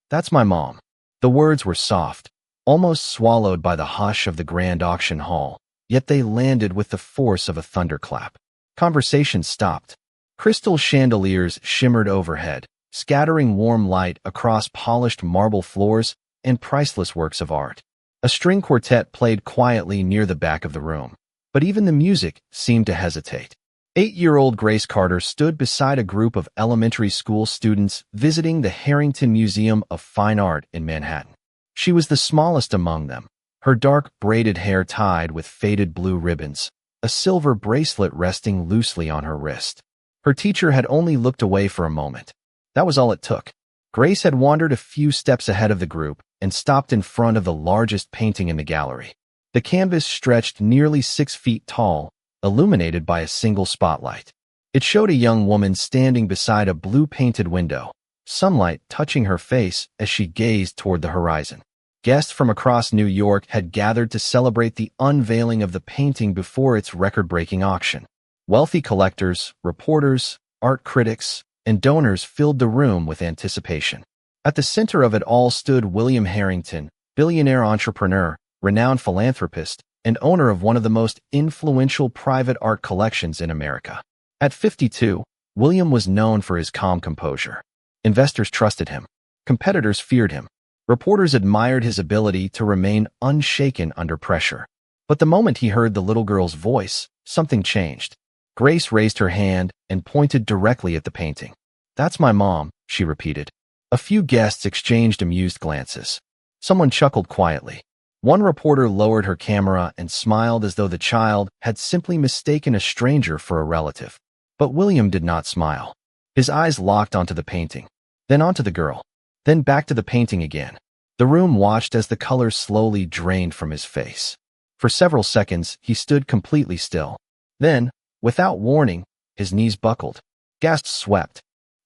That's my mom." The words were soft, almost swallowed by the hush of the grand auction hall, yet they landed with the force of a thunderclap. Conversation stopped. Crystal chandeliers shimmered overhead, scattering warm light across polished marble floors and priceless works of art. A string quartet played quietly near the back of the room, but even the music seemed to hesitate. 8-year-old Grace Carter stood beside a group of elementary school students visiting the Harrington Museum of Fine Art in Manhattan. She was the smallest among them, her dark braided hair tied with faded blue ribbons, a silver bracelet resting loosely on her wrist. Her teacher had only looked away for a moment. That was all it took. Grace had wandered a few steps ahead of the group and stopped in front of the largest painting in the gallery. The canvas stretched nearly 6 feet tall, illuminated by a single spotlight. It showed a young woman standing beside a blue-painted window, sunlight touching her face as she gazed toward the horizon. Guests from across New York had gathered to celebrate the unveiling of the painting before its record-breaking auction. Wealthy collectors, reporters, art critics, and donors filled the room with anticipation. At the center of it all stood William Harrington, billionaire entrepreneur, renowned philanthropist, and owner of one of the most influential private art collections in America. At 52, William was known for his calm composure. Investors trusted him. Competitors feared him. Reporters admired his ability to remain unshaken under pressure. But the moment he heard the little girl's voice, something changed. Grace raised her hand and pointed directly at the painting. "That's my mom," she repeated. A few guests exchanged amused glances. Someone chuckled quietly. One reporter lowered her camera and smiled as though the child had simply mistaken a stranger for a relative. But William did not smile. His eyes locked onto the painting, then onto the girl, then back to the painting again. The room watched as the color slowly drained from his face. For several seconds, he stood completely still. Then, without warning, his knees buckled. Gasps swept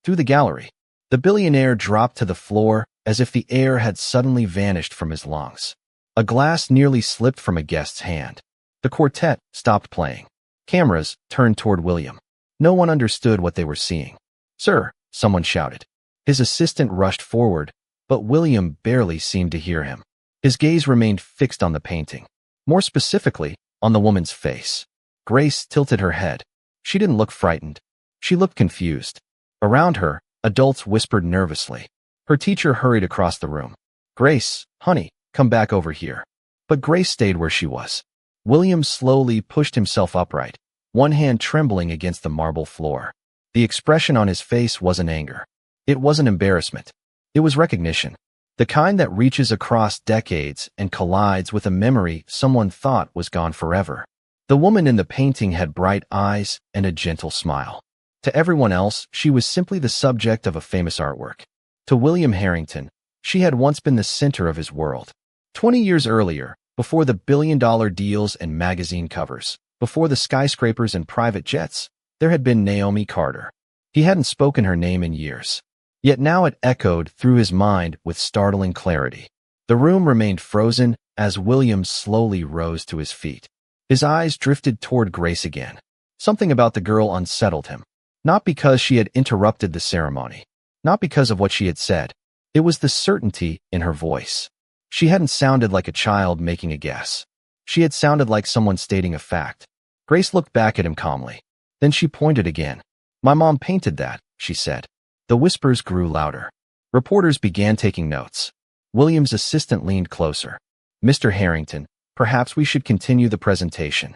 through the gallery. The billionaire dropped to the floor as if the air had suddenly vanished from his lungs. A glass nearly slipped from a guest's hand. The quartet stopped playing. Cameras turned toward William. No one understood what they were seeing. "Sir," someone shouted. His assistant rushed forward, but William barely seemed to hear him. His gaze remained fixed on the painting, more specifically, on the woman's face. Grace tilted her head. She didn't look frightened. She looked confused. Around her, adults whispered nervously. Her teacher hurried across the room. "Grace, honey, come back over here." But Grace stayed where she was. William slowly pushed himself upright, one hand trembling against the marble floor. The expression on his face wasn't anger. It wasn't embarrassment. It was recognition. The kind that reaches across decades and collides with a memory someone thought was gone forever. The woman in the painting had bright eyes and a gentle smile. To everyone else, she was simply the subject of a famous artwork. To William Harrington, she had once been the center of his world. 20 years earlier, before the billion-dollar deals and magazine covers, before the skyscrapers and private jets, there had been Naomi Carter. He hadn't spoken her name in years. Yet now it echoed through his mind with startling clarity. The room remained frozen as William slowly rose to his feet. His eyes drifted toward Grace again. Something about the girl unsettled him. Not because she had interrupted the ceremony. Not because of what she had said. It was the certainty in her voice. She hadn't sounded like a child making a guess. She had sounded like someone stating a fact. Grace looked back at him calmly. Then she pointed again. "My mom painted that," she said. The whispers grew louder. Reporters began taking notes. William's assistant leaned closer. "Mr. Harrington, perhaps we should continue the presentation."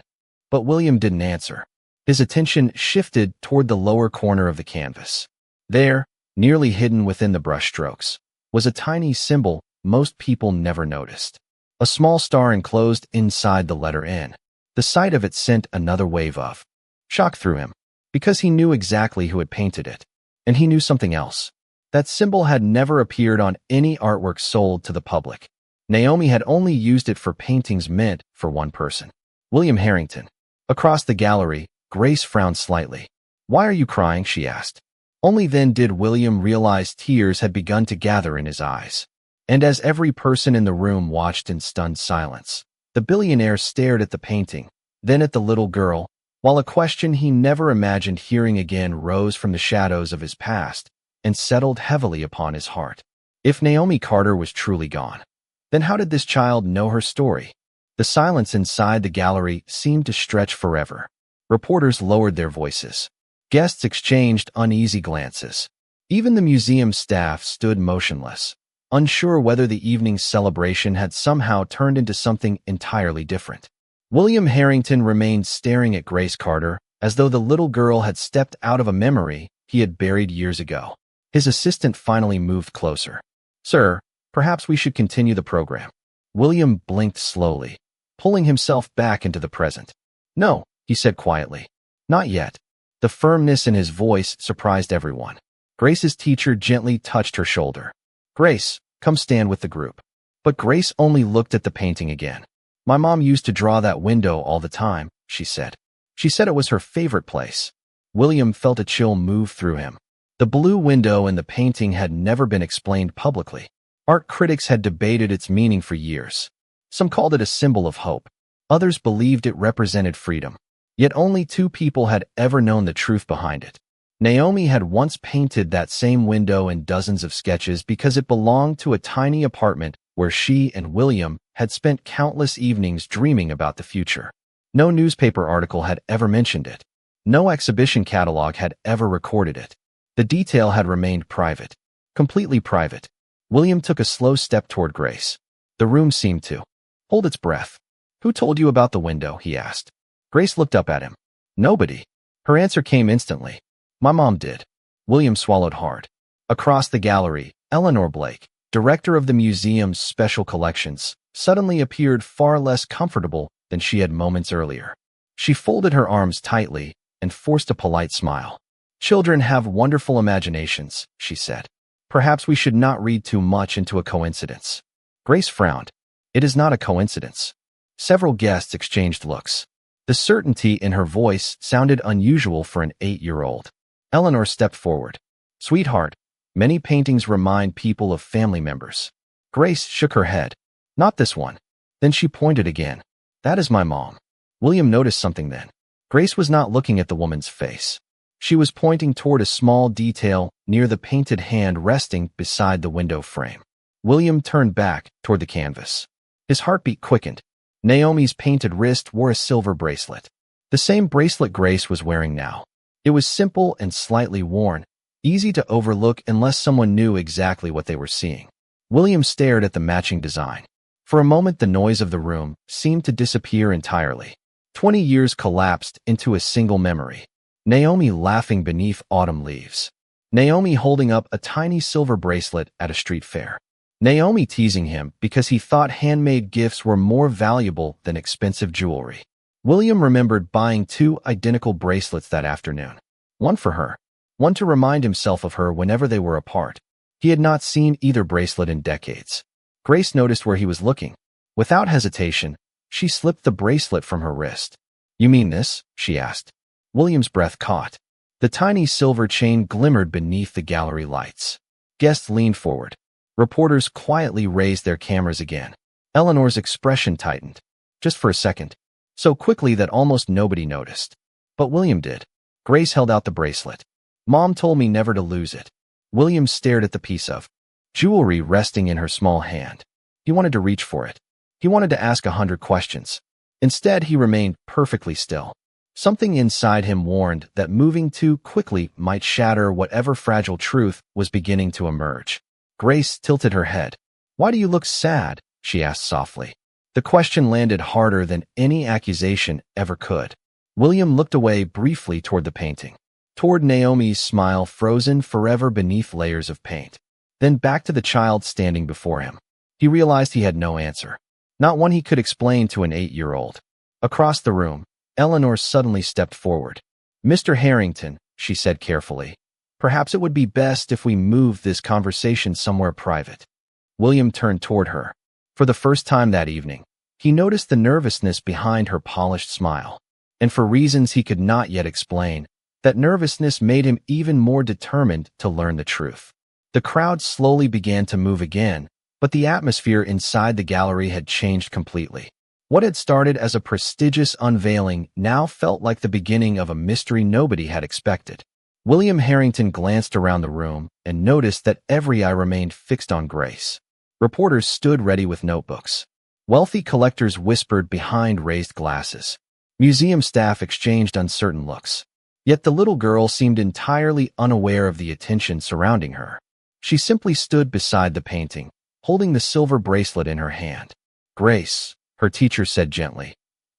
But William didn't answer. His attention shifted toward the lower corner of the canvas. There, nearly hidden within the brushstrokes, was a tiny symbol most people never noticed. A small star enclosed inside the letter N. The sight of it sent another wave of shock through him, because he knew exactly who had painted it. And he knew something else. That symbol had never appeared on any artwork sold to the public. Naomi had only used it for paintings meant for one person. William Harrington. Across the gallery, Grace frowned slightly. "Why are you crying?" she asked. Only then did William realize tears had begun to gather in his eyes. And as every person in the room watched in stunned silence, the billionaire stared at the painting, then at the little girl, while a question he never imagined hearing again rose from the shadows of his past and settled heavily upon his heart. If Naomi Carter was truly gone, then how did this child know her story? The silence inside the gallery seemed to stretch forever. Reporters lowered their voices. Guests exchanged uneasy glances. Even the museum staff stood motionless, unsure whether the evening's celebration had somehow turned into something entirely different. William Harrington remained staring at Grace Carter as though the little girl had stepped out of a memory he had buried years ago. His assistant finally moved closer. "Sir, perhaps we should continue the program." William blinked slowly, pulling himself back into the present. "No," he said quietly. "Not yet." The firmness in his voice surprised everyone. Grace's teacher gently touched her shoulder. "Grace, come stand with the group." But Grace only looked at the painting again. "My mom used to draw that window all the time," she said. "She said it was her favorite place." William felt a chill move through him. The blue window in the painting had never been explained publicly. Art critics had debated its meaning for years. Some called it a symbol of hope. Others believed it represented freedom. Yet only two people had ever known the truth behind it. Naomi had once painted that same window in dozens of sketches because it belonged to a tiny apartment where she and William had spent countless evenings dreaming about the future. No newspaper article had ever mentioned it. No exhibition catalog had ever recorded it. The detail had remained private, completely private. William took a slow step toward Grace. The room seemed to hold its breath. "Who told you about the window?" he asked. Grace looked up at him. "Nobody." Her answer came instantly. "My mom did." William swallowed hard. Across the gallery, Eleanor Blake, director of the museum's special collections, suddenly appeared far less comfortable than she had moments earlier. She folded her arms tightly and forced a polite smile. "Children have wonderful imaginations," she said. "Perhaps we should not read too much into a coincidence." Grace frowned. "It is not a coincidence." Several guests exchanged looks. The certainty in her voice sounded unusual for an 8-year-old. Eleanor stepped forward. "Sweetheart, many paintings remind people of family members." Grace shook her head. "Not this one." Then she pointed again. "That is my mom." William noticed something then. Grace was not looking at the woman's face. She was pointing toward a small detail near the painted hand resting beside the window frame. William turned back toward the canvas. His heartbeat quickened. Naomi's painted wrist wore a silver bracelet. The same bracelet Grace was wearing now. It was simple and slightly worn, easy to overlook unless someone knew exactly what they were seeing. William stared at the matching design. For a moment, the noise of the room seemed to disappear entirely. 20 years collapsed into a single memory. Naomi laughing beneath autumn leaves. Naomi holding up a tiny silver bracelet at a street fair. Naomi teasing him because he thought handmade gifts were more valuable than expensive jewelry. William remembered buying 2 identical bracelets that afternoon. One for her, one to remind himself of her whenever they were apart. He had not seen either bracelet in decades. Grace noticed where he was looking. Without hesitation, she slipped the bracelet from her wrist. "You mean this?" she asked. William's breath caught. The tiny silver chain glimmered beneath the gallery lights. Guests leaned forward. Reporters quietly raised their cameras again. Eleanor's expression tightened. Just for a second. So quickly that almost nobody noticed. But William did. Grace held out the bracelet. "Mom told me never to lose it." William stared at the piece of jewelry resting in her small hand. He wanted to reach for it. He wanted to ask 100 questions. Instead, he remained perfectly still. Something inside him warned that moving too quickly might shatter whatever fragile truth was beginning to emerge. Grace tilted her head. "Why do you look sad?" she asked softly. The question landed harder than any accusation ever could. William looked away briefly toward the painting, toward Naomi's smile frozen forever beneath layers of paint, then back to the child standing before him. He realized he had no answer, not one he could explain to an 8-year-old. Across the room, Eleanor suddenly stepped forward. "Mr. Harrington," she said carefully, "perhaps it would be best if we moved this conversation somewhere private." William turned toward her. For the first time that evening, he noticed the nervousness behind her polished smile. And for reasons he could not yet explain, that nervousness made him even more determined to learn the truth. The crowd slowly began to move again, but the atmosphere inside the gallery had changed completely. What had started as a prestigious unveiling now felt like the beginning of a mystery nobody had expected. William Harrington glanced around the room and noticed that every eye remained fixed on Grace. Reporters stood ready with notebooks. Wealthy collectors whispered behind raised glasses. Museum staff exchanged uncertain looks. Yet the little girl seemed entirely unaware of the attention surrounding her. She simply stood beside the painting, holding the silver bracelet in her hand. "Grace," her teacher said gently,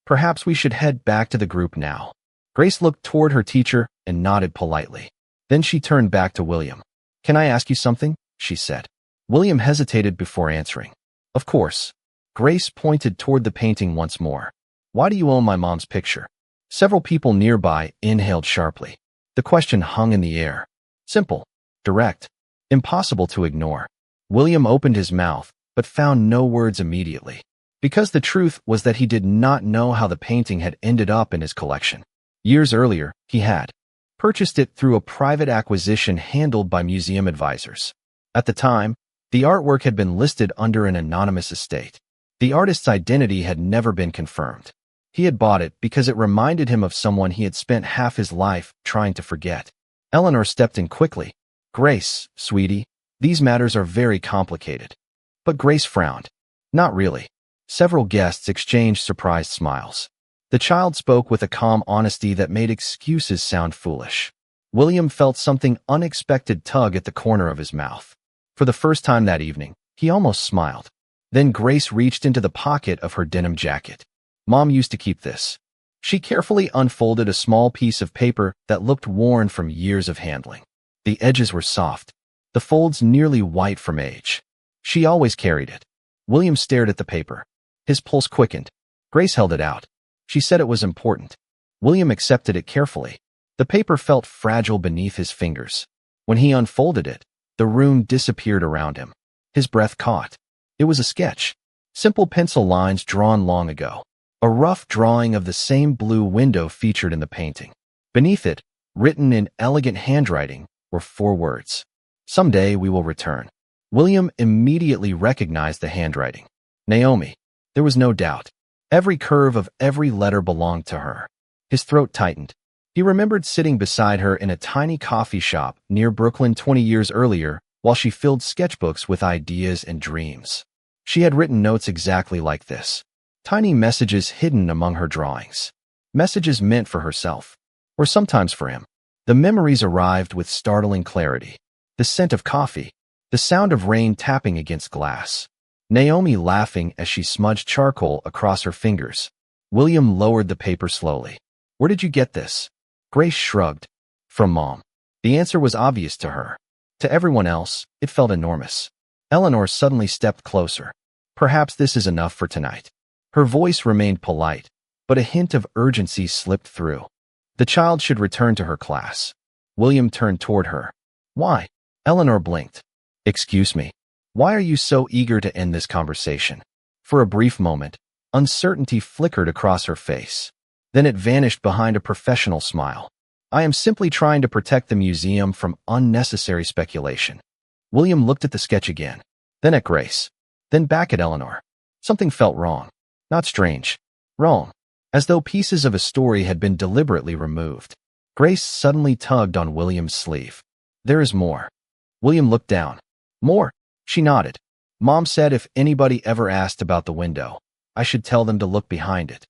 "perhaps we should head back to the group now." Grace looked toward her teacher and nodded politely. Then she turned back to William. "Can I ask you something?" she said. William hesitated before answering. "Of course." Grace pointed toward the painting once more. "Why do you own my mom's picture?" Several people nearby inhaled sharply. The question hung in the air. Simple, direct, impossible to ignore. William opened his mouth, but found no words immediately. Because the truth was that he did not know how the painting had ended up in his collection. Years earlier, he had purchased it through a private acquisition handled by museum advisors. At the time, the artwork had been listed under an anonymous estate. The artist's identity had never been confirmed. He had bought it because it reminded him of someone he had spent half his life trying to forget. Eleanor stepped in quickly. "Grace, sweetie, these matters are very complicated." But Grace frowned. "Not really." Several guests exchanged surprised smiles. The child spoke with a calm honesty that made excuses sound foolish. William felt something unexpected tug at the corner of his mouth. For the first time that evening, he almost smiled. Then Grace reached into the pocket of her denim jacket. "Mom used to keep this." She carefully unfolded a small piece of paper that looked worn from years of handling. The edges were soft, the folds nearly white from age. She always carried it. William stared at the paper. His pulse quickened. Grace held it out. She said it was important. William accepted it carefully. The paper felt fragile beneath his fingers. When he unfolded it, the room disappeared around him. His breath caught. It was a sketch. Simple pencil lines drawn long ago. A rough drawing of the same blue window featured in the painting. Beneath it, written in elegant handwriting, were 4 words. "Someday we will return." William immediately recognized the handwriting. Naomi. There was no doubt. Every curve of every letter belonged to her. His throat tightened. He remembered sitting beside her in a tiny coffee shop near Brooklyn 20 years earlier while she filled sketchbooks with ideas and dreams. She had written notes exactly like this. Tiny messages hidden among her drawings. Messages meant for herself, or sometimes for him. The memories arrived with startling clarity. The scent of coffee, the sound of rain tapping against glass. Naomi laughing as she smudged charcoal across her fingers. William lowered the paper slowly. "Where did you get this?" Grace shrugged. "From Mom." The answer was obvious to her. To everyone else, it felt enormous. Eleanor suddenly stepped closer. "Perhaps this is enough for tonight." Her voice remained polite, but a hint of urgency slipped through. The child should return to her class. William turned toward her. "Why?" Eleanor blinked. "Excuse me. Why are you so eager to end this conversation?" For a brief moment, uncertainty flickered across her face. Then it vanished behind a professional smile. "I am simply trying to protect the museum from unnecessary speculation." William looked at the sketch again, then at Grace, then back at Eleanor. Something felt wrong. Not strange. Wrong. As though pieces of a story had been deliberately removed. Grace suddenly tugged on William's sleeve. "There is more." William looked down. "More?" She nodded. "Mom said if anybody ever asked about the window, I should tell them to look behind it."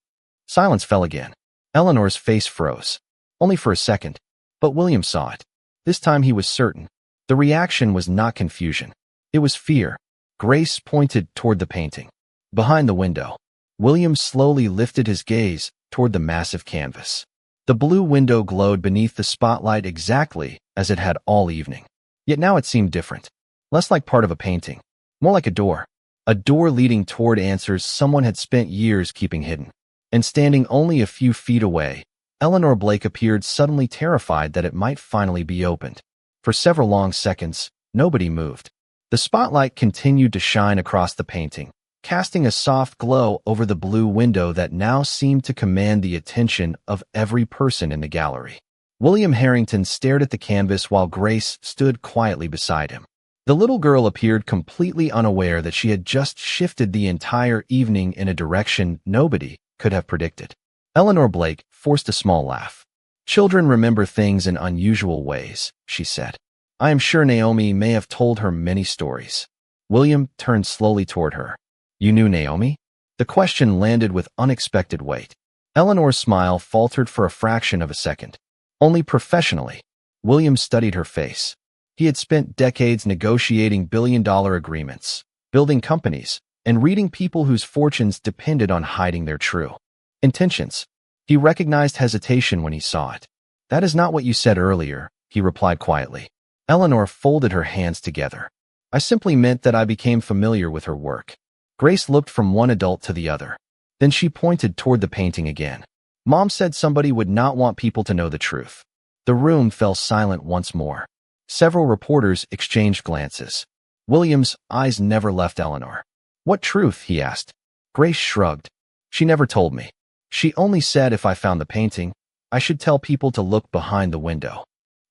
Silence fell again. Eleanor's face froze. Only for a second. But William saw it. This time he was certain. The reaction was not confusion. It was fear. Grace pointed toward the painting. Behind the window. William slowly lifted his gaze toward the massive canvas. The blue window glowed beneath the spotlight exactly as it had all evening. Yet now it seemed different. Less like part of a painting. More like a door. A door leading toward answers someone had spent years keeping hidden. And standing only a few feet away, Eleanor Blake appeared suddenly terrified that it might finally be opened. For several long seconds, nobody moved. The spotlight continued to shine across the painting, casting a soft glow over the blue window that now seemed to command the attention of every person in the gallery. William Harrington stared at the canvas while Grace stood quietly beside him. The little girl appeared completely unaware that she had just shifted the entire evening in a direction nobody could have predicted. Eleanor Blake forced a small laugh. Children remember things in unusual ways, she said. I am sure Naomi may have told her many stories. William turned slowly toward her. You knew Naomi? The question landed with unexpected weight. Eleanor's smile faltered for a fraction of a second. Only professionally. William studied her face. He had spent decades negotiating billion-dollar agreements, building companies, and reading people whose fortunes depended on hiding their true intentions. He recognized hesitation when he saw it. That is not what you said earlier, he replied quietly. Eleanor folded her hands together. I simply meant that I became familiar with her work. Grace looked from one adult to the other. Then she pointed toward the painting again. Mom said somebody would not want people to know the truth. The room fell silent once more. Several reporters exchanged glances. William's eyes never left Eleanor. What truth? He asked. Grace shrugged. She never told me. She only said if I found the painting, I should tell people to look behind the window.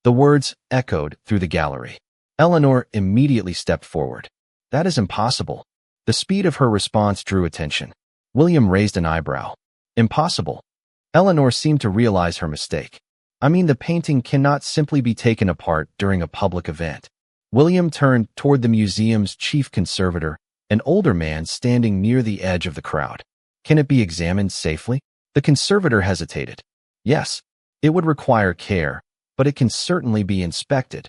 The words echoed through the gallery. Eleanor immediately stepped forward. That is impossible. The speed of her response drew attention. William raised an eyebrow. Impossible. Eleanor seemed to realize her mistake. I mean, the painting cannot simply be taken apart during a public event. William turned toward the museum's chief conservator, an older man standing near the edge of the crowd. Can it be examined safely? The conservator hesitated. Yes, it would require care, but it can certainly be inspected.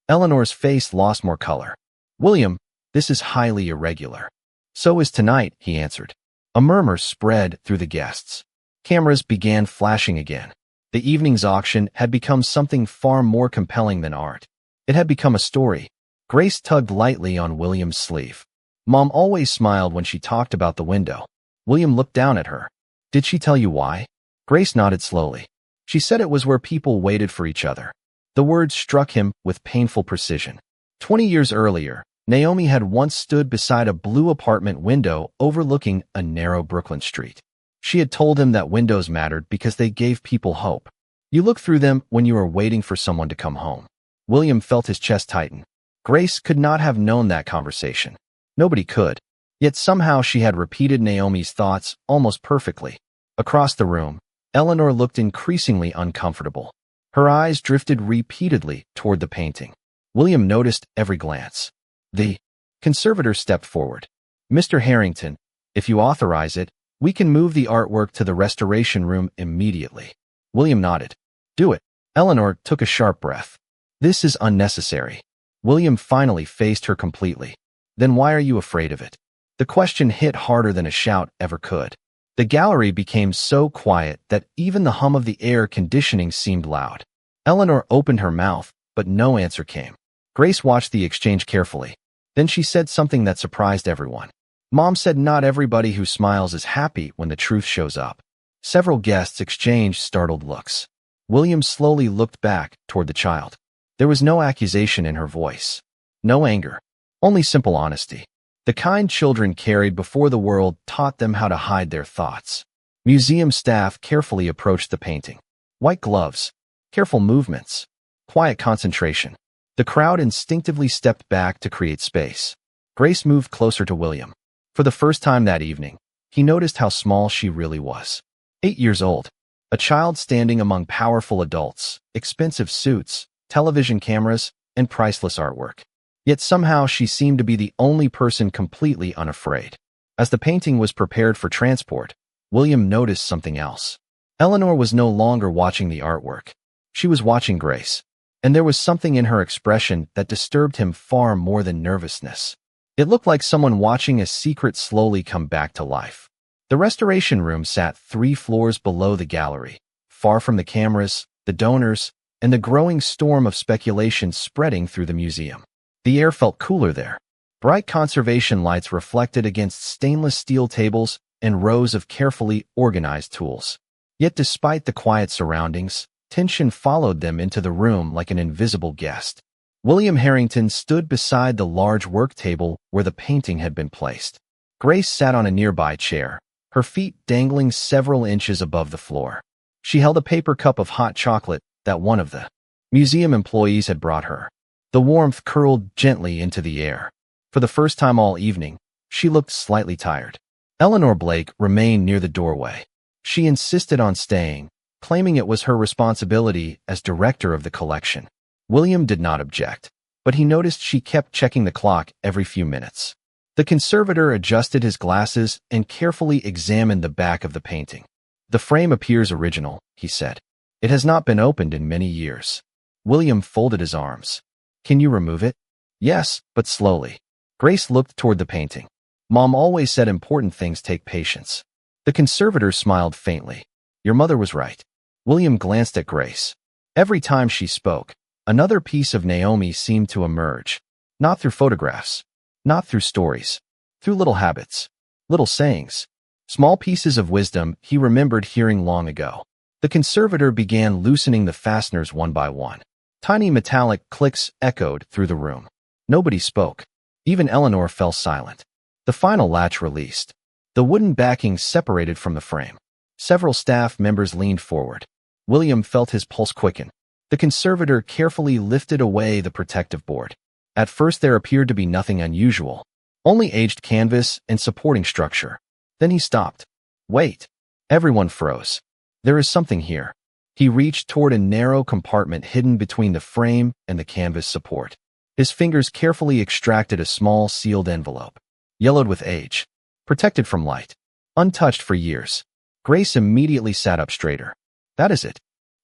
Eleanor's face lost more color. William, this is highly irregular. So is tonight, he answered. A murmur spread through the guests. Cameras began flashing again. The evening's auction had become something far more compelling than art. It had become a story. Grace tugged lightly on William's sleeve. Mom always smiled when she talked about the window. William looked down at her. Did she tell you why? Grace nodded slowly. She said it was where people waited for each other. The words struck him with painful precision. 20 years earlier, Naomi had once stood beside a blue apartment window overlooking a narrow Brooklyn street. She had told him that windows mattered because they gave people hope. You look through them when you are waiting for someone to come home. William felt his chest tighten. Grace could not have known that conversation. Nobody could. Yet somehow she had repeated Naomi's thoughts almost perfectly. Across the room, Eleanor looked increasingly uncomfortable. Her eyes drifted repeatedly toward the painting. William noticed every glance. The conservator stepped forward. Mr. Harrington, if you authorize it, we can move the artwork to the restoration room immediately. William nodded. Do it. Eleanor took a sharp breath. This is unnecessary. William finally faced her completely. Then why are you afraid of it? The question hit harder than a shout ever could. The gallery became so quiet that even the hum of the air conditioning seemed loud. Eleanor opened her mouth, but no answer came. Grace watched the exchange carefully. Then she said something that surprised everyone. Mom said not everybody who smiles is happy when the truth shows up. Several guests exchanged startled looks. William slowly looked back toward the child. There was no accusation in her voice. No anger. Only simple honesty. The kind children carried before the world taught them how to hide their thoughts. Museum staff carefully approached the painting. White gloves. Careful movements. Quiet concentration. The crowd instinctively stepped back to create space. Grace moved closer to William. For the first time that evening, he noticed how small she really was. 8 years old. A child standing among powerful adults, expensive suits, television cameras, and priceless artwork. Yet somehow she seemed to be the only person completely unafraid. As the painting was prepared for transport, William noticed something else. Eleanor was no longer watching the artwork. She was watching Grace, and there was something in her expression that disturbed him far more than nervousness. It looked like someone watching a secret slowly come back to life. The restoration room sat 3 floors below the gallery, far from the cameras, the donors, and the growing storm of speculation spreading through the museum. The air felt cooler there. Bright conservation lights reflected against stainless steel tables and rows of carefully organized tools. Yet despite the quiet surroundings, tension followed them into the room like an invisible guest. William Harrington stood beside the large work table where the painting had been placed. Grace sat on a nearby chair, her feet dangling several inches above the floor. She held a paper cup of hot chocolate that one of the museum employees had brought her. The warmth curled gently into the air. For the first time all evening, she looked slightly tired. Eleanor Blake remained near the doorway. She insisted on staying, claiming it was her responsibility as director of the collection. William did not object, but he noticed she kept checking the clock every few minutes. The conservator adjusted his glasses and carefully examined the back of the painting. "The frame appears original," he said. "It has not been opened in many years." William folded his arms. "Can you remove it?" "Yes, but slowly." Grace looked toward the painting. "Mom always said important things take patience." The conservator smiled faintly. "Your mother was right." William glanced at Grace. Every time she spoke, another piece of Naomi seemed to emerge. Not through photographs, not through stories, through little habits, little sayings, small pieces of wisdom he remembered hearing long ago. The conservator began loosening the fasteners one by one. Tiny metallic clicks echoed through the room. Nobody spoke. Even Eleanor fell silent. The final latch released. The wooden backing separated from the frame. Several staff members leaned forward. William felt his pulse quicken. The conservator carefully lifted away the protective board. At first there appeared to be nothing unusual, only aged canvas and supporting structure. Then he stopped. "Wait." Everyone froze. "There is something here." He reached toward a narrow compartment hidden between the frame and the canvas support. His fingers carefully extracted a small sealed envelope. Yellowed with age. Protected from light. Untouched for years. Grace immediately sat up straighter. "That is it."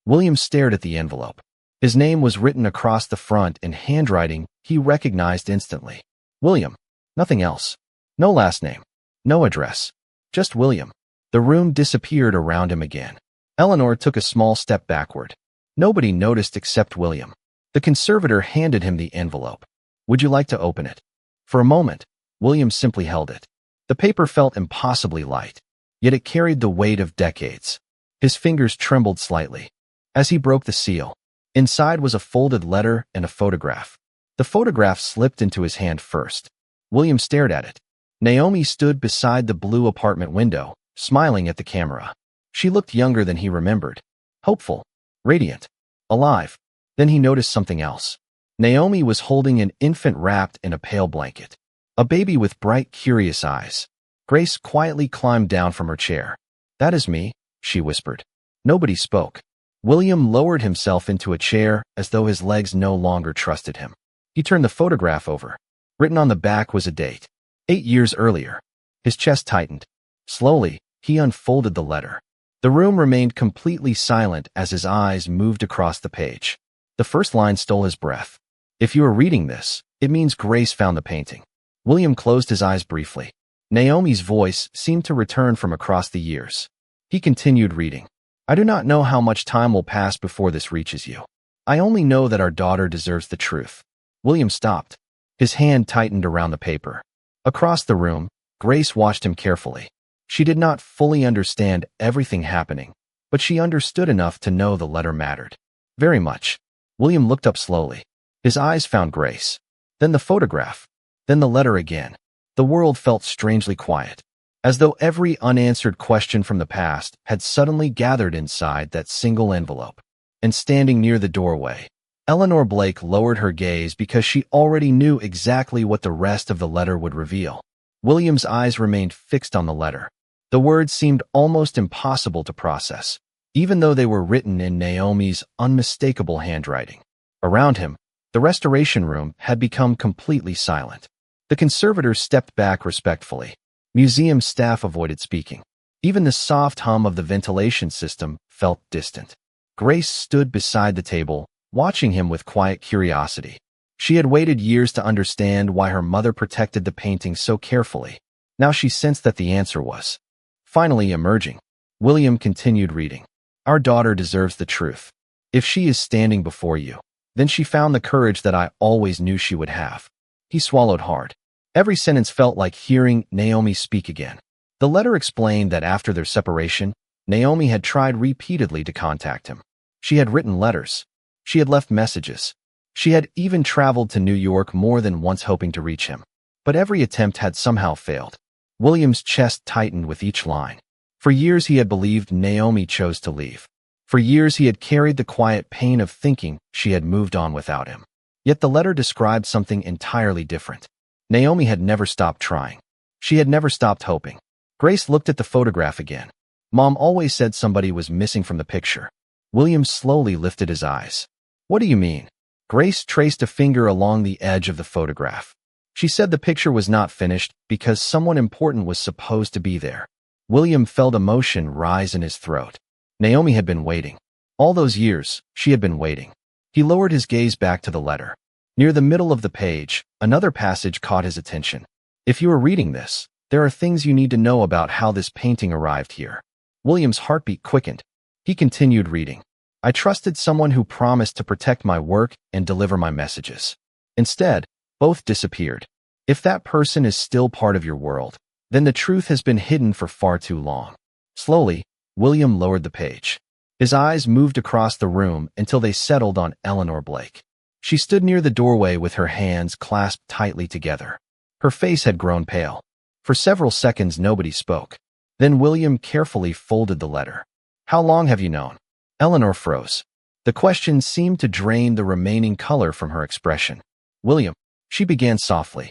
William stared at the envelope. His name was written across the front in handwriting he recognized instantly. William. Nothing else. No last name. No address. Just William. The room disappeared around him again. Eleanor took a small step backward. Nobody noticed except William. The conservator handed him the envelope. "Would you like to open it?" For a moment, William simply held it. The paper felt impossibly light, yet it carried the weight of decades. His fingers trembled slightly. As he broke the seal, inside was a folded letter and a photograph. The photograph slipped into his hand first. William stared at it. Naomi stood beside the blue apartment window, smiling at the camera. She looked younger than he remembered. Hopeful. Radiant. Alive. Then he noticed something else. Naomi was holding an infant wrapped in a pale blanket. A baby with bright, curious eyes. Grace quietly climbed down from her chair. "That is me," she whispered. Nobody spoke. William lowered himself into a chair as though his legs no longer trusted him. He turned the photograph over. Written on the back was a date. 8 years earlier. His chest tightened. Slowly, he unfolded the letter. The room remained completely silent as his eyes moved across the page. The first line stole his breath. "If you are reading this, it means Grace found the painting." William closed his eyes briefly. Naomi's voice seemed to return from across the years. He continued reading. "I do not know how much time will pass before this reaches you. I only know that our daughter deserves the truth." William stopped. His hand tightened around the paper. Across the room, Grace watched him carefully. She did not fully understand everything happening, but she understood enough to know the letter mattered. Very much. William looked up slowly. His eyes found Grace. Then the photograph. Then the letter again. The world felt strangely quiet, as though every unanswered question from the past had suddenly gathered inside that single envelope. And standing near the doorway, Eleanor Blake lowered her gaze because she already knew exactly what the rest of the letter would reveal. William's eyes remained fixed on the letter. The words seemed almost impossible to process, even though they were written in Naomi's unmistakable handwriting. Around him, the restoration room had become completely silent. The conservator stepped back respectfully. Museum staff avoided speaking. Even the soft hum of the ventilation system felt distant. Grace stood beside the table, watching him with quiet curiosity. She had waited years to understand why her mother protected the painting so carefully. Now she sensed that the answer was finally emerging. William continued reading. "Our daughter deserves the truth. If she is standing before you, then she found the courage that I always knew she would have." He swallowed hard. Every sentence felt like hearing Naomi speak again. The letter explained that after their separation, Naomi had tried repeatedly to contact him. She had written letters. She had left messages. She had even traveled to New York more than once hoping to reach him. But every attempt had somehow failed. William's chest tightened with each line. For years he had believed Naomi chose to leave. For years he had carried the quiet pain of thinking she had moved on without him. Yet the letter described something entirely different. Naomi had never stopped trying. She had never stopped hoping. Grace looked at the photograph again. Mom always said somebody was missing from the picture. William slowly lifted his eyes. What do you mean? Grace traced a finger along the edge of the photograph. She said the picture was not finished because someone important was supposed to be there. William felt emotion rise in his throat. Naomi had been waiting. All those years, she had been waiting. He lowered his gaze back to the letter. Near the middle of the page, another passage caught his attention. If you are reading this, there are things you need to know about how this painting arrived here. William's heartbeat quickened. He continued reading. I trusted someone who promised to protect my work and deliver my messages. Instead, both disappeared. If that person is still part of your world, then the truth has been hidden for far too long. Slowly, William lowered the page. His eyes moved across the room until they settled on Eleanor Blake. She stood near the doorway with her hands clasped tightly together. Her face had grown pale. For several seconds, nobody spoke. Then William carefully folded the letter. How long have you known? Eleanor froze. The question seemed to drain the remaining color from her expression. William, she began softly.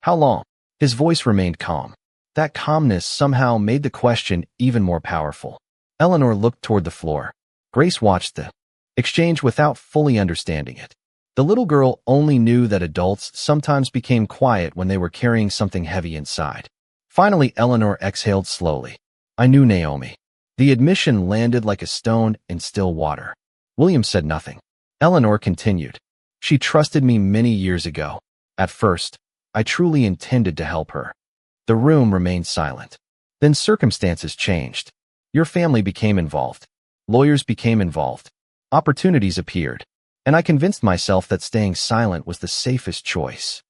How long? His voice remained calm. That calmness somehow made the question even more powerful. Eleanor looked toward the floor. Grace watched the exchange without fully understanding it. The little girl only knew that adults sometimes became quiet when they were carrying something heavy inside. Finally, Eleanor exhaled slowly. I knew Naomi. The admission landed like a stone in still water. William said nothing. Eleanor continued. She trusted me many years ago. At first, I truly intended to help her. The room remained silent. Then circumstances changed. Your family became involved. Lawyers became involved. Opportunities appeared. And I convinced myself that staying silent was the safest choice.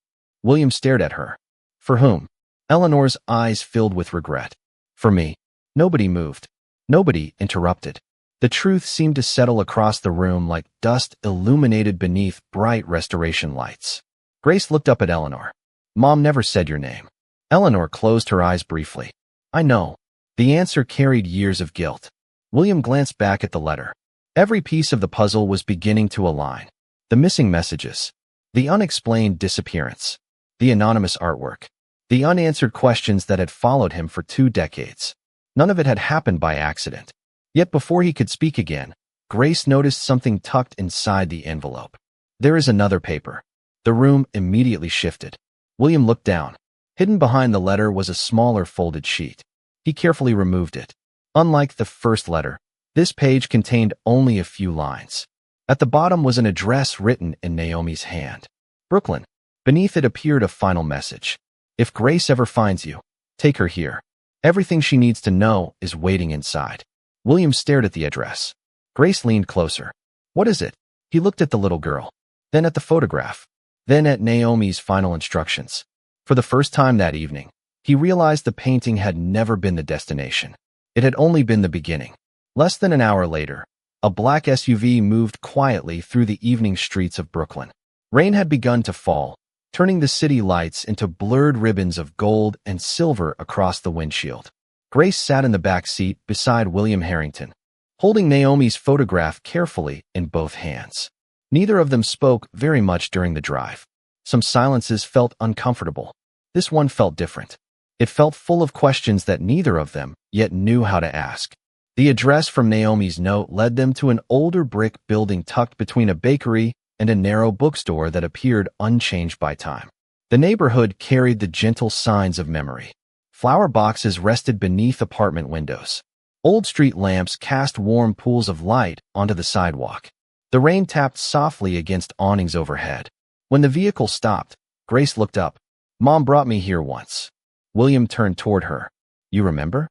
William stared at her. For whom? Eleanor's eyes filled with regret. For me. Nobody moved. Nobody interrupted. The truth seemed to settle across the room like dust illuminated beneath bright restoration lights. Grace looked up at Eleanor. Mom never said your name. Eleanor closed her eyes briefly. I know. The answer carried years of guilt. William glanced back at the letter. Every piece of the puzzle was beginning to align. The missing messages. The unexplained disappearance. The anonymous artwork. The unanswered questions that had followed him for 2 decades. None of it had happened by accident. Yet before he could speak again, Grace noticed something tucked inside the envelope. There is another paper. The room immediately shifted. William looked down. Hidden behind the letter was a smaller folded sheet. He carefully removed it. Unlike the first letter, this page contained only a few lines. At the bottom was an address written in Naomi's hand. Brooklyn. Beneath it appeared a final message. If Grace ever finds you, take her here. Everything she needs to know is waiting inside. William stared at the address. Grace leaned closer. What is it? He looked at the little girl, then at the photograph, then at Naomi's final instructions. For the first time that evening, he realized the painting had never been the destination. It had only been the beginning. Less than an hour later, a black SUV moved quietly through the evening streets of Brooklyn. Rain had begun to fall, turning the city lights into blurred ribbons of gold and silver across the windshield. Grace sat in the back seat beside William Harrington, holding Naomi's photograph carefully in both hands. Neither of them spoke very much during the drive. Some silences felt uncomfortable. This one felt different. It felt full of questions that neither of them yet knew how to ask. The address from Naomi's note led them to an older brick building tucked between a bakery and a narrow bookstore that appeared unchanged by time. The neighborhood carried the gentle signs of memory. Flower boxes rested beneath apartment windows. Old street lamps cast warm pools of light onto the sidewalk. The rain tapped softly against awnings overhead. When the vehicle stopped, Grace looked up. Mom brought me here once. William turned toward her. You remember?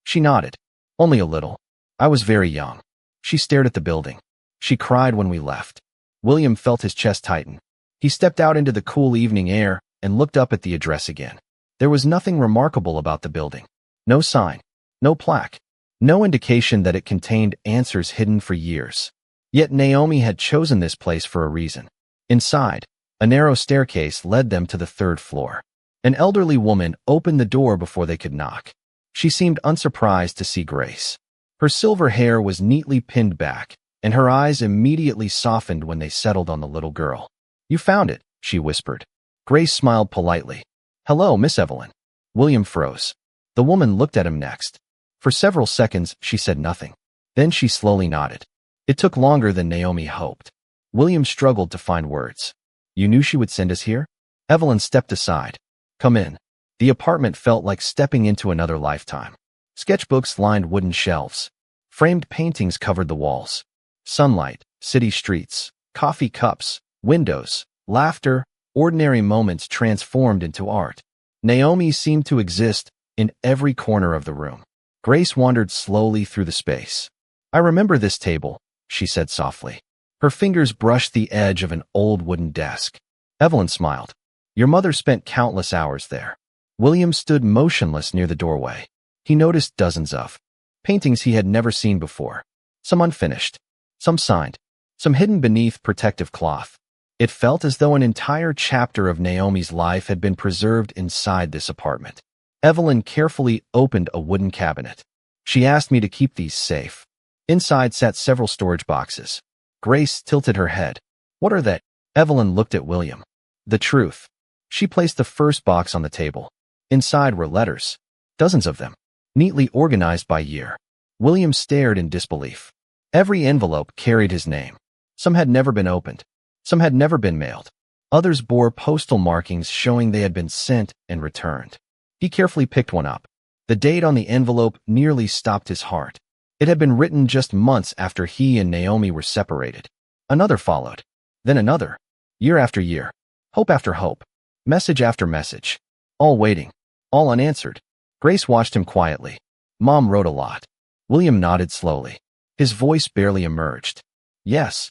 She nodded. Only a little. I was very young. She stared at the building. She cried when we left. William felt his chest tighten. He stepped out into the cool evening air and looked up at the address again. There was nothing remarkable about the building. No sign. No plaque. No indication that it contained answers hidden for years. Yet Naomi had chosen this place for a reason. Inside, a narrow staircase led them to the 3rd floor. An elderly woman opened the door before they could knock. She seemed unsurprised to see Grace. Her silver hair was neatly pinned back, and her eyes immediately softened when they settled on the little girl. You found it, she whispered. Grace smiled politely. Hello, Miss Evelyn. William froze. The woman looked at him next. For several seconds, she said nothing. Then she slowly nodded. It took longer than Naomi hoped. William struggled to find words. You knew she would send us here? Evelyn stepped aside. Come in. The apartment felt like stepping into another lifetime. Sketchbooks lined wooden shelves. Framed paintings covered the walls. Sunlight, city streets, coffee cups, windows, laughter, ordinary moments transformed into art. Naomi seemed to exist in every corner of the room. Grace wandered slowly through the space. I remember this table, she said softly. Her fingers brushed the edge of an old wooden desk. Evelyn smiled. Your mother spent countless hours there. William stood motionless near the doorway. He noticed dozens of paintings he had never seen before. Some unfinished, some signed, some hidden beneath protective cloth. It felt as though an entire chapter of Naomi's life had been preserved inside this apartment. Evelyn carefully opened a wooden cabinet. She asked me to keep these safe. Inside sat several storage boxes. Grace tilted her head. What are they? Evelyn looked at William. The truth. She placed the first box on the table. Inside were letters. Dozens of them. Neatly organized by year. William stared in disbelief. Every envelope carried his name. Some had never been opened. Some had never been mailed. Others bore postal markings showing they had been sent and returned. He carefully picked one up. The date on the envelope nearly stopped his heart. It had been written just months after he and Naomi were separated. Another followed. Then another. Year after year. Hope after hope. Message after message. All waiting. All unanswered. Grace watched him quietly. Mom wrote a lot. William nodded slowly. His voice barely emerged. Yes.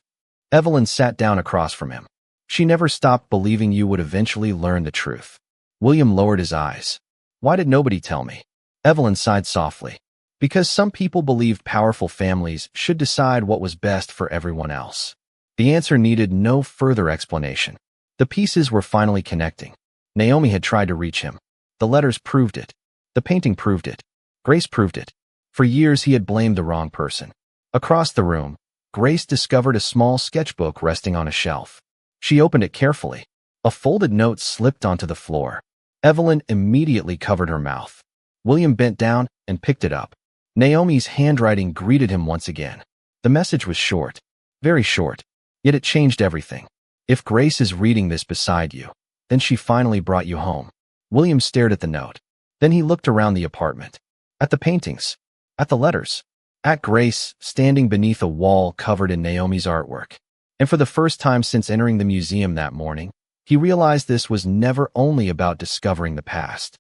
Evelyn sat down across from him. She never stopped believing you would eventually learn the truth. William lowered his eyes. Why did nobody tell me? Evelyn sighed softly. Because some people believed powerful families should decide what was best for everyone else. The answer needed no further explanation. The pieces were finally connecting. Naomi had tried to reach him. The letters proved it. The painting proved it. Grace proved it. For years he had blamed the wrong person. Across the room, Grace discovered a small sketchbook resting on a shelf. She opened it carefully. A folded note slipped onto the floor. Evelyn immediately covered her mouth. William bent down and picked it up. Naomi's handwriting greeted him once again. The message was short. Very short. Yet it changed everything. If Grace is reading this beside you, then she finally brought you home. William stared at the note. Then he looked around the apartment. At the paintings. At the letters. At Grace, standing beneath a wall covered in Naomi's artwork. And for the first time since entering the museum that morning, he realized this was never only about discovering the past.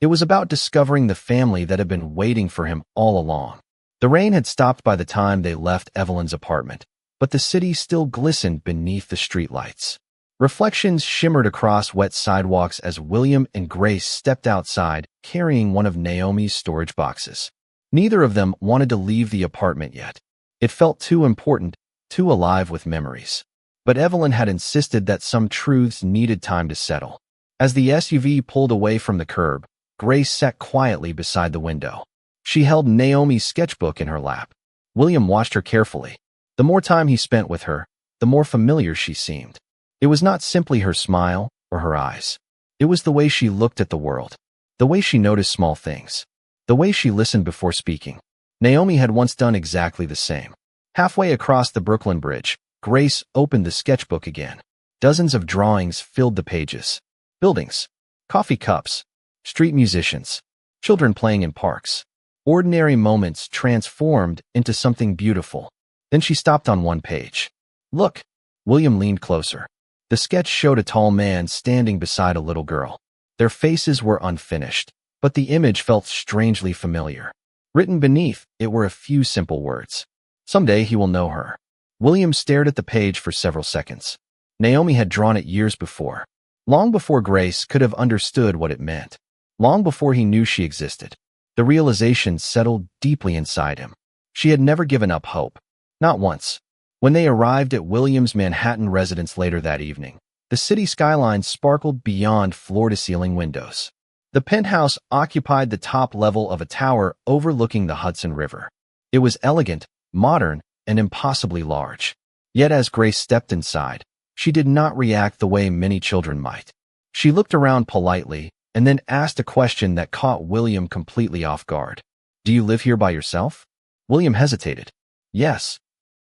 It was about discovering the family that had been waiting for him all along. The rain had stopped by the time they left Evelyn's apartment, but the city still glistened beneath the streetlights. Reflections shimmered across wet sidewalks as William and Grace stepped outside, carrying one of Naomi's storage boxes. Neither of them wanted to leave the apartment yet. It felt too important, too alive with memories. But Evelyn had insisted that some truths needed time to settle. As the SUV pulled away from the curb, Grace sat quietly beside the window. She held Naomi's sketchbook in her lap. William watched her carefully. The more time he spent with her, the more familiar she seemed. It was not simply her smile or her eyes. It was the way she looked at the world, the way she noticed small things, the way she listened before speaking. Naomi had once done exactly the same. Halfway across the Brooklyn Bridge, Grace opened the sketchbook again. Dozens of drawings filled the pages. Buildings, coffee cups, street musicians, children playing in parks. Ordinary moments transformed into something beautiful. Then she stopped on one page. Look. William leaned closer. The sketch showed a tall man standing beside a little girl. Their faces were unfinished, but the image felt strangely familiar. Written beneath it were a few simple words. Someday he will know her. William stared at the page for several seconds. Naomi had drawn it years before. Long before Grace could have understood what it meant. Long before he knew she existed. The realization settled deeply inside him. She had never given up hope. Not once. When they arrived at William's Manhattan residence later that evening, the city skyline sparkled beyond floor-to-ceiling windows. The penthouse occupied the top level of a tower overlooking the Hudson River. It was elegant, modern, and impossibly large. Yet as Grace stepped inside, she did not react the way many children might. She looked around politely and then asked a question that caught William completely off guard. Do you live here by yourself? William hesitated. Yes.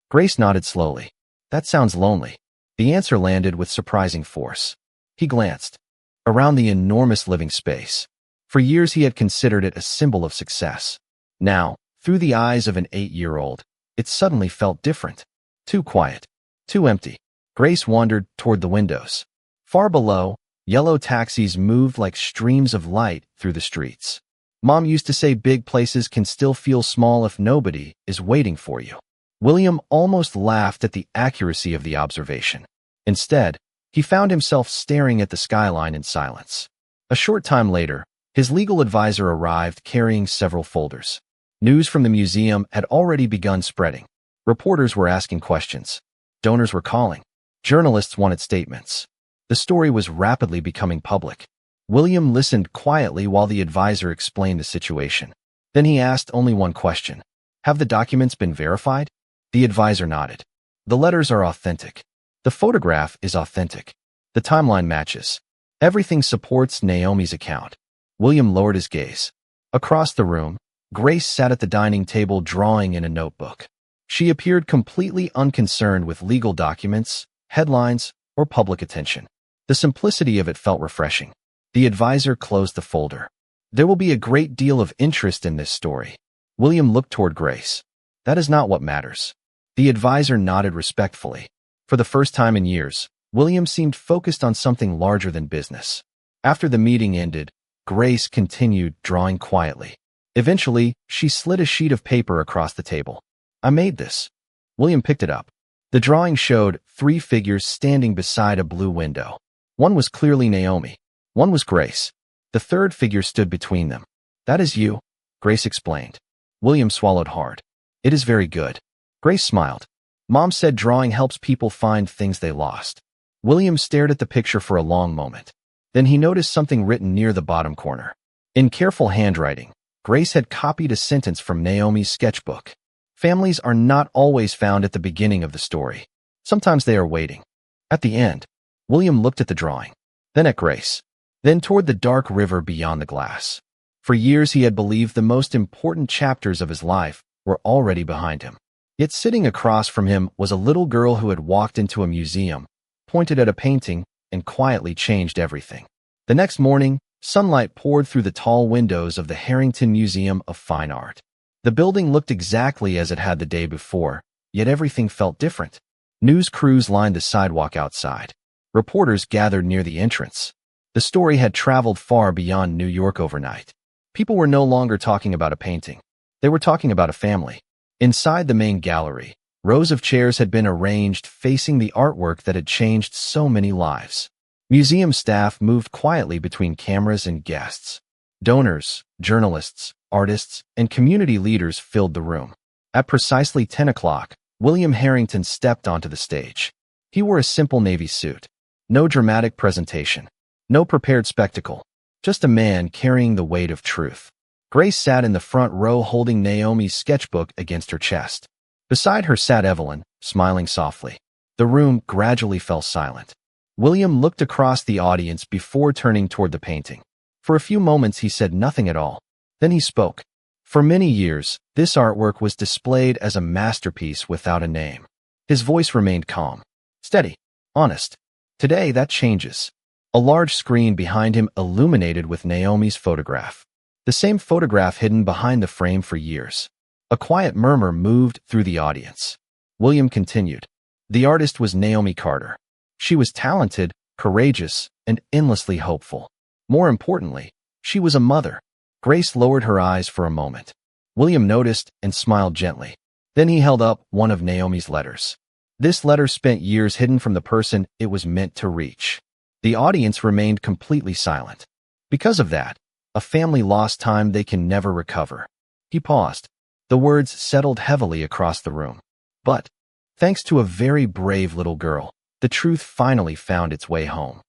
Grace nodded slowly. That sounds lonely. The answer landed with surprising force. He glanced around the enormous living space. For years he had considered it a symbol of success. Now, through the eyes of an 8-year-old, it suddenly felt different. Too quiet. Too empty. Grace wandered toward the windows. Far below, yellow taxis moved like streams of light through the streets. Mom used to say big places can still feel small if nobody is waiting for you. William almost laughed at the accuracy of the observation. Instead, he found himself staring at the skyline in silence. A short time later, his legal advisor arrived carrying several folders. News from the museum had already begun spreading. Reporters were asking questions. Donors were calling. Journalists wanted statements. The story was rapidly becoming public. William listened quietly while the advisor explained the situation. Then he asked only one question. Have the documents been verified? The advisor nodded. The letters are authentic. The photograph is authentic. The timeline matches. Everything supports Naomi's account. William lowered his gaze. Across the room, Grace sat at the dining table drawing in a notebook. She appeared completely unconcerned with legal documents, headlines, or public attention. The simplicity of it felt refreshing. The advisor closed the folder. There will be a great deal of interest in this story. William looked toward Grace. That is not what matters. The advisor nodded respectfully. For the first time in years, William seemed focused on something larger than business. After the meeting ended, Grace continued drawing quietly. Eventually, she slid a sheet of paper across the table. I made this. William picked it up. The drawing showed 3 figures standing beside a blue window. One was clearly Naomi. One was Grace. The third figure stood between them. That is you, Grace explained. William swallowed hard. It is very good. Grace smiled. Mom said drawing helps people find things they lost. William stared at the picture for a long moment. Then he noticed something written near the bottom corner. In careful handwriting, Grace had copied a sentence from Naomi's sketchbook. Families are not always found at the beginning of the story. Sometimes they are waiting. At the end, William looked at the drawing, then at Grace, then toward the dark river beyond the glass. For years he had believed the most important chapters of his life were already behind him. Yet sitting across from him was a little girl who had walked into a museum, pointed at a painting, and quietly changed everything. The next morning, sunlight poured through the tall windows of the Harrington Museum of Fine Art. The building looked exactly as it had the day before, yet everything felt different. News crews lined the sidewalk outside. Reporters gathered near the entrance. The story had traveled far beyond New York overnight. People were no longer talking about a painting. They were talking about a family. Inside the main gallery, rows of chairs had been arranged facing the artwork that had changed so many lives. Museum staff moved quietly between cameras and guests. Donors, journalists, artists, and community leaders filled the room. At precisely 10 o'clock, William Harrington stepped onto the stage. He wore a simple navy suit. No dramatic presentation. No prepared spectacle. Just a man carrying the weight of truth. Grace sat in the front row holding Naomi's sketchbook against her chest. Beside her sat Evelyn, smiling softly. The room gradually fell silent. William looked across the audience before turning toward the painting. For a few moments he said nothing at all. Then he spoke. For many years, this artwork was displayed as a masterpiece without a name. His voice remained calm, steady, honest. Today that changes. A large screen behind him illuminated with Naomi's photograph. The same photograph hidden behind the frame for years. A quiet murmur moved through the audience. William continued. The artist was Naomi Carter. She was talented, courageous, and endlessly hopeful. More importantly, she was a mother. Grace lowered her eyes for a moment. William noticed and smiled gently. Then he held up one of Naomi's letters. This letter spent years hidden from the person it was meant to reach. The audience remained completely silent. Because of that, a family lost time they can never recover. He paused. The words settled heavily across the room. But, thanks to a very brave little girl, the truth finally found its way home.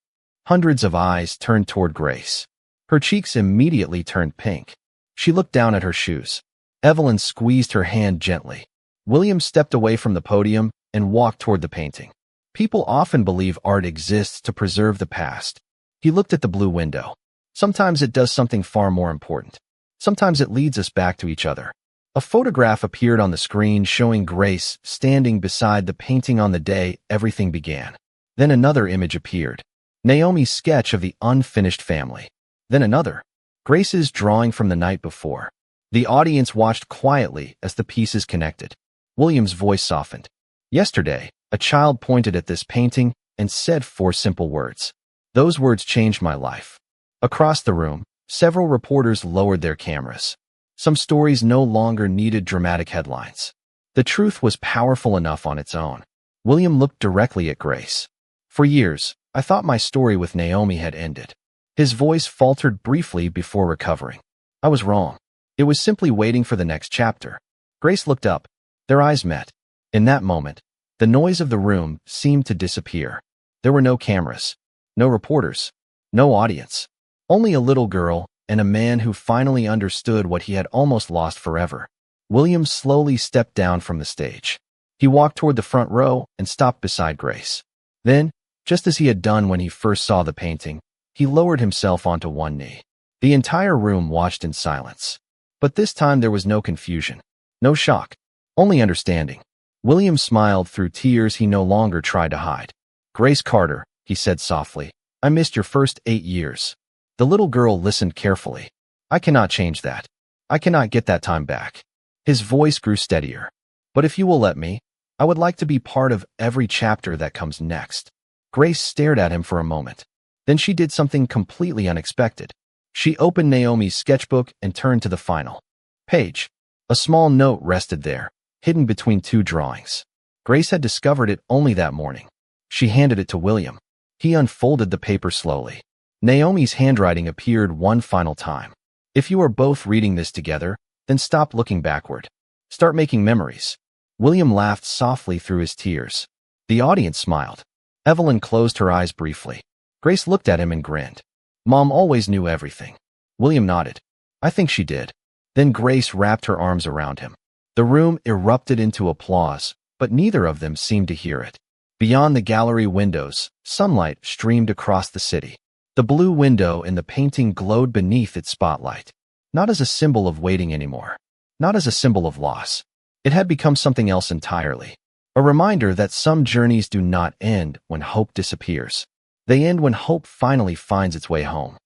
Hundreds of eyes turned toward Grace. Her cheeks immediately turned pink. She looked down at her shoes. Evelyn squeezed her hand gently. William stepped away from the podium and walked toward the painting. People often believe art exists to preserve the past. He looked at the blue window. Sometimes it does something far more important. Sometimes it leads us back to each other. A photograph appeared on the screen showing Grace standing beside the painting on the day everything began. Then another image appeared. Naomi's sketch of the unfinished family. Then another. Grace's drawing from the night before. The audience watched quietly as the pieces connected. William's voice softened. Yesterday, a child pointed at this painting and said 4 simple words. Those words changed my life. Across the room, several reporters lowered their cameras. Some stories no longer needed dramatic headlines. The truth was powerful enough on its own. William looked directly at Grace. For years, I thought my story with Naomi had ended. His voice faltered briefly before recovering. I was wrong. It was simply waiting for the next chapter. Grace looked up. Their eyes met. In that moment, the noise of the room seemed to disappear. There were no cameras, no reporters, no audience. Only a little girl and a man who finally understood what he had almost lost forever. William slowly stepped down from the stage. He walked toward the front row and stopped beside Grace. Then, just as he had done when he first saw the painting, he lowered himself onto one knee. The entire room watched in silence. But this time there was no confusion, no shock, only understanding. William smiled through tears he no longer tried to hide. Grace Carter, he said softly, I missed your first 8 years. The little girl listened carefully. I cannot change that. I cannot get that time back. His voice grew steadier. But if you will let me, I would like to be part of every chapter that comes next. Grace stared at him for a moment. Then she did something completely unexpected. She opened Naomi's sketchbook and turned to the final page. A small note rested there, hidden between 2 drawings. Grace had discovered it only that morning. She handed it to William. He unfolded the paper slowly. Naomi's handwriting appeared one final time. If you are both reading this together, then stop looking backward. Start making memories. William laughed softly through his tears. The audience smiled. Evelyn closed her eyes briefly. Grace looked at him and grinned. Mom always knew everything. William nodded. I think she did. Then Grace wrapped her arms around him. The room erupted into applause, but neither of them seemed to hear it. Beyond the gallery windows, sunlight streamed across the city. The blue window in the painting glowed beneath its spotlight. Not as a symbol of waiting anymore. Not as a symbol of loss. It had become something else entirely. A reminder that some journeys do not end when hope disappears. They end when hope finally finds its way home.